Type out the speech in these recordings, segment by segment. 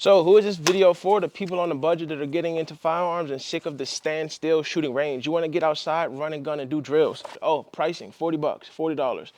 So who is this video for? The people on the budget that are getting into firearms and sick of the standstill shooting range. You want to get outside, run and gun, and do drills. Oh, pricing, 40 bucks, $40.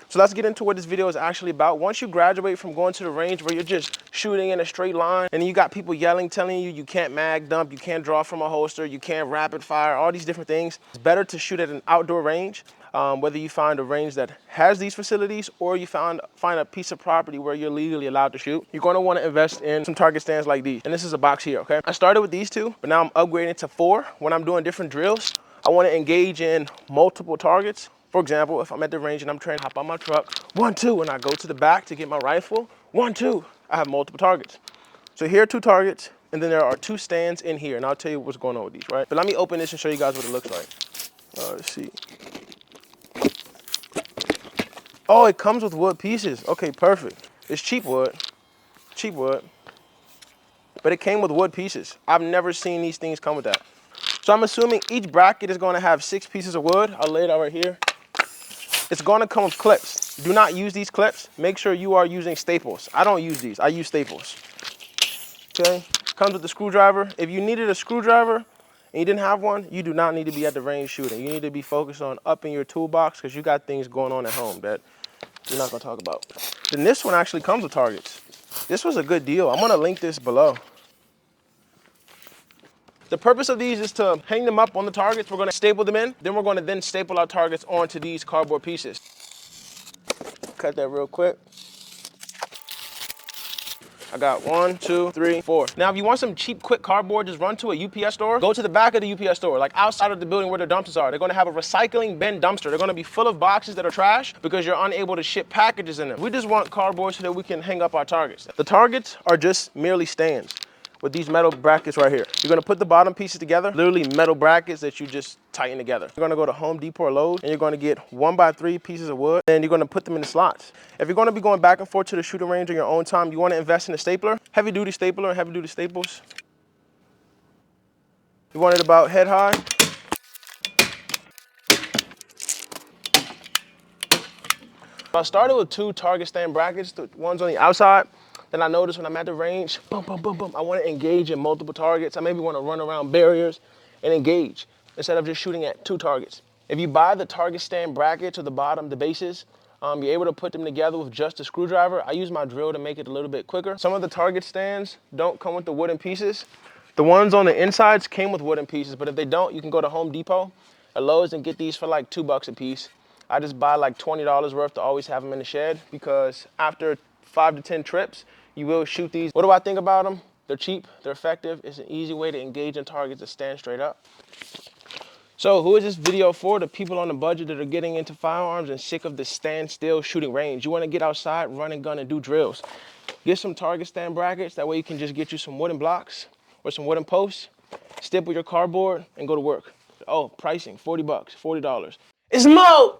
So let's get into what this video is actually about. Once you graduate from going to the range where you're just shooting in a straight line and you got people yelling, telling you you can't mag dump, you can't draw from a holster, you can't rapid fire, all these different things, it's better to shoot at an outdoor range. Whether you find a range that has these facilities or you find a piece of property where you're legally allowed to shoot, you're going to want to invest in some target stands like these. And this is a box here, okay? I started with these two, but now I'm upgrading to 4. When I'm doing different drills, I want to engage in multiple targets. For example, if I'm at the range and I'm trying to hop on my truck, 1, 2, and I go to the back to get my rifle, 1, 2, I have multiple targets. So here are 2 targets, and then there are 2 stands in here, and I'll tell you what's going on with these, right? But let me open this and show you guys what it looks like. Let's see. Oh, it comes with wood pieces. Okay, perfect. It's cheap wood, but it came with wood pieces. I've never seen these things come with that. So I'm assuming each bracket is going to have 6 pieces of wood. I'll lay it out right here. It's going to come with clips. Do not use these clips. Make sure you are using staples. I don't use these. I use staples. Okay? Comes with a screwdriver. If you needed a screwdriver and you didn't have one, you do not need to be at the range shooting. You need to be focused on upping your toolbox because you got things going on at home that we're not going to talk about. Then this one actually comes with targets. This was a good deal. I'm going to link this below. The purpose of these is to hang them up on the targets. We're going to staple them in. Then we're going to staple our targets onto these cardboard pieces. Cut that real quick. I got 1, 2, 3, 4. Now, if you want some cheap, quick cardboard, just run to a UPS store. Go to the back of the UPS store, like outside of the building where the dumpsters are. They're going to have a recycling bin dumpster. They're going to be full of boxes that are trash because you're unable to ship packages in them. We just want cardboard so that we can hang up our targets. The targets are just merely stands with these metal brackets right here. You're gonna put the bottom pieces together, literally metal brackets that you just tighten together. You're gonna go to Home Depot or Lowe's and you're gonna get 1x3 pieces of wood and you're gonna put them in the slots. If you're gonna be going back and forth to the shooting range on your own time, you wanna invest in a stapler, heavy duty stapler and heavy duty staples. You want it about head high. I started with 2 target stand brackets, the ones on the outside. Then I noticed when I'm at the range, boom, boom, boom, boom, I want to engage in multiple targets. I maybe want to run around barriers and engage instead of just shooting at 2 targets. If you buy the target stand bracket to the bottom, the bases, you're able to put them together with just a screwdriver. I use my drill to make it a little bit quicker. Some of the target stands don't come with the wooden pieces. The ones on the insides came with wooden pieces, but if they don't, you can go to Home Depot or Lowe's and get these for like $2 a piece. I just buy like $20 worth to always have them in the shed because after 5 to 10 trips, you will shoot these. What do I think about them? They're cheap, they're effective. It's an easy way to engage in targets that stand straight up. So who is this video for? The people on the budget that are getting into firearms and sick of the standstill shooting range. You want to get outside, run and gun, and do drills. Get some target stand brackets. That way you can just get you some wooden blocks or some wooden posts, staple your cardboard, and go to work. Oh, pricing, 40 bucks, $40. It's Mo!